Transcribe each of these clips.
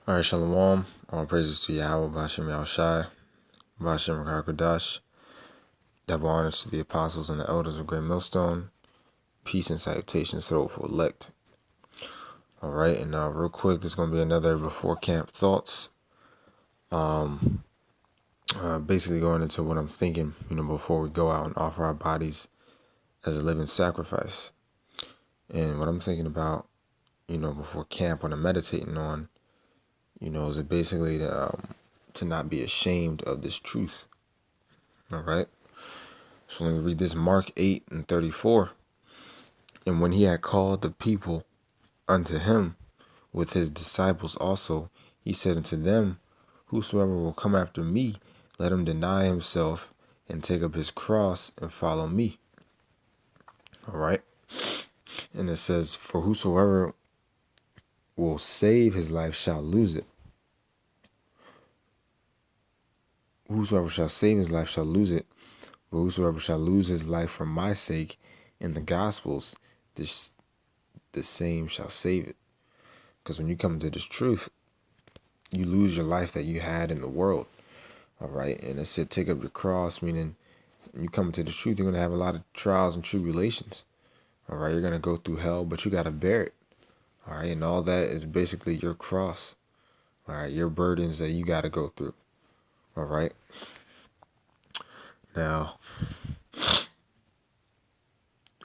All right, Shalom. All praises to Yahweh, Bashem Yahushai, Bashem Rakakadash. Double honors to the apostles and the elders of Great Millstone. Peace and salutations to the hopeful elect. All right, and real quick, there's going to be another before camp thoughts. Basically going into what I'm thinking, before we go out and offer our bodies as a living sacrifice. And what I'm thinking about, before camp, what I'm meditating on, is it basically to not be ashamed of this truth. All right. So let me read this. Mark 8:34. And when he had called the people unto him with his disciples also, he said unto them, whosoever will come after me, let him deny himself and take up his cross and follow me. All right. And it says, for whosoever will save his life shall lose it. Whosoever shall save his life shall lose it. But whosoever shall lose his life for my sake in the Gospels, the same shall save it. Because when you come to this truth, you lose your life that you had in the world. All right. And it said, take up your cross, meaning when you come to the truth, you're going to have a lot of trials and tribulations. All right. You're going to go through hell, but you got to bear it. All right. And all that is basically your cross. All right. Your burdens that you got to go through. All right. Now,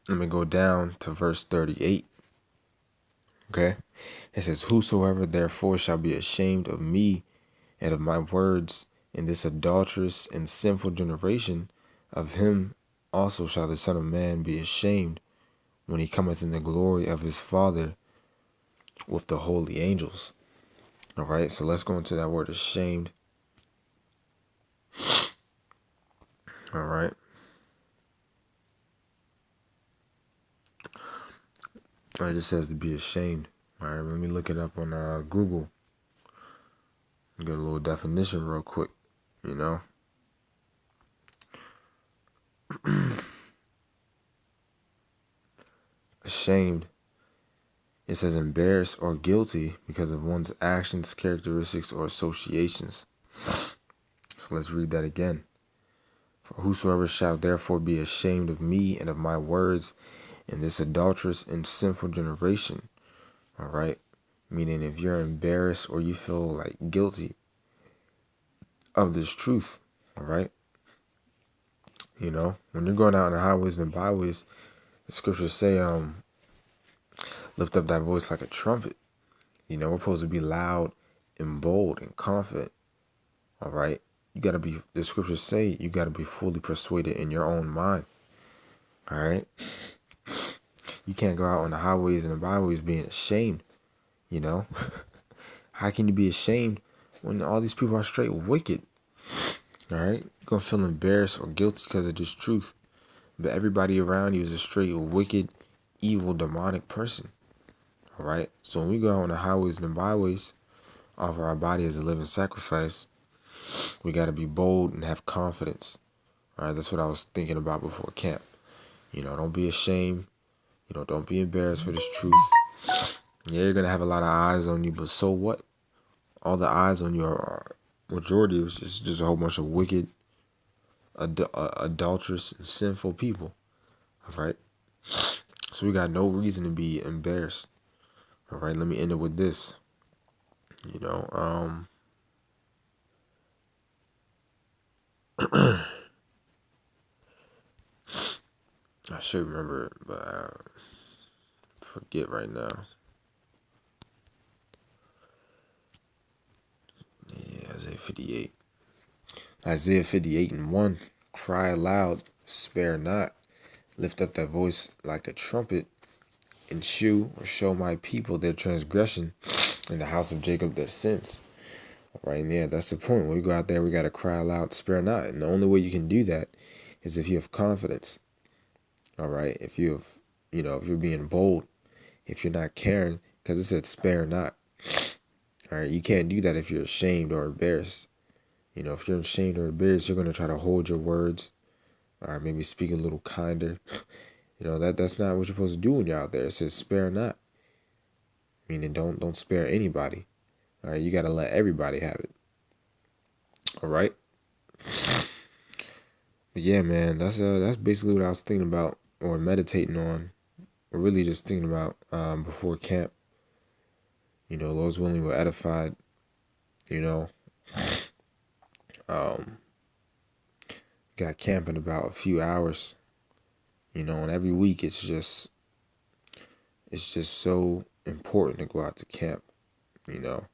let me go down to verse 38. Okay. It says, whosoever therefore shall be ashamed of me and of my words in this adulterous and sinful generation, of him also shall the Son of Man be ashamed when he cometh in the glory of his Father with the holy angels. All right. So let's go into that word ashamed. All right. It just says to be ashamed. All right, let me look it up on Google. Get a little definition real quick, Ashamed. It says embarrassed or guilty because of one's actions, characteristics, or associations. So let's read that again. For whosoever shall therefore be ashamed of me and of my words in this adulterous and sinful generation. All right. Meaning if you're embarrassed or you feel like guilty of this truth. All right. When you're going out on the highways and the byways, the scriptures say, lift up thy voice like a trumpet. We're supposed to be loud and bold and confident. All right. The scriptures say you got to be fully persuaded in your own mind. All right. You can't go out on the highways and the byways being ashamed. How can you be ashamed when all these people are straight wicked? All right. You're going to feel embarrassed or guilty because of this truth. But everybody around you is a straight wicked, evil, demonic person. All right. So when we go out on the highways and the byways, offer our body as a living sacrifice, we got to be bold and have confidence. All right. That's what I was thinking about before camp. Don't be ashamed. Don't be embarrassed for this truth. Yeah, you're going to have a lot of eyes on you, but so what? All the eyes on you are majority is just a whole bunch of wicked, adulterous, and sinful people. All right. So we got no reason to be embarrassed. All right. Let me end it with this. I should remember it, but I forget right now. Yeah, Isaiah 58. Isaiah 58:1. Cry aloud, spare not. Lift up thy voice like a trumpet, and show my people their transgression, and the house of Jacob their sins. All right, and yeah, that's the point. When we go out there, we got to cry aloud, spare not. And the only way you can do that is if you have confidence. All right, if you have, if you're being bold, if you're not caring, because it said spare not. All right, you can't do that if you're ashamed or embarrassed. If you're ashamed or embarrassed, you're going to try to hold your words, or maybe speak a little kinder. That's not what you're supposed to do when you're out there. It says spare not, meaning don't spare anybody. All right, you got to let everybody have it. All right. But yeah, man, that's basically what I was thinking about or meditating on, or really just thinking about before camp. You know, Lord's willing, we're edified. You know, got camp in about a few hours. You know, and every week it's just so important to go out to camp. You know,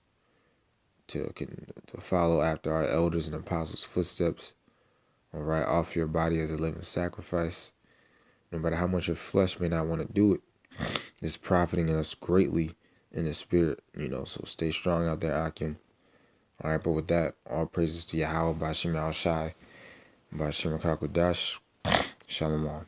to follow after our elders and apostles' footsteps. All right, offer your body as a living sacrifice. No matter how much your flesh may not want to do it, it's profiting us greatly in the spirit. You know, so stay strong out there, Akim. All right, but with that, all praises to Yahweh, Bashim Al Shai, Bashim Kakudash, Shalom.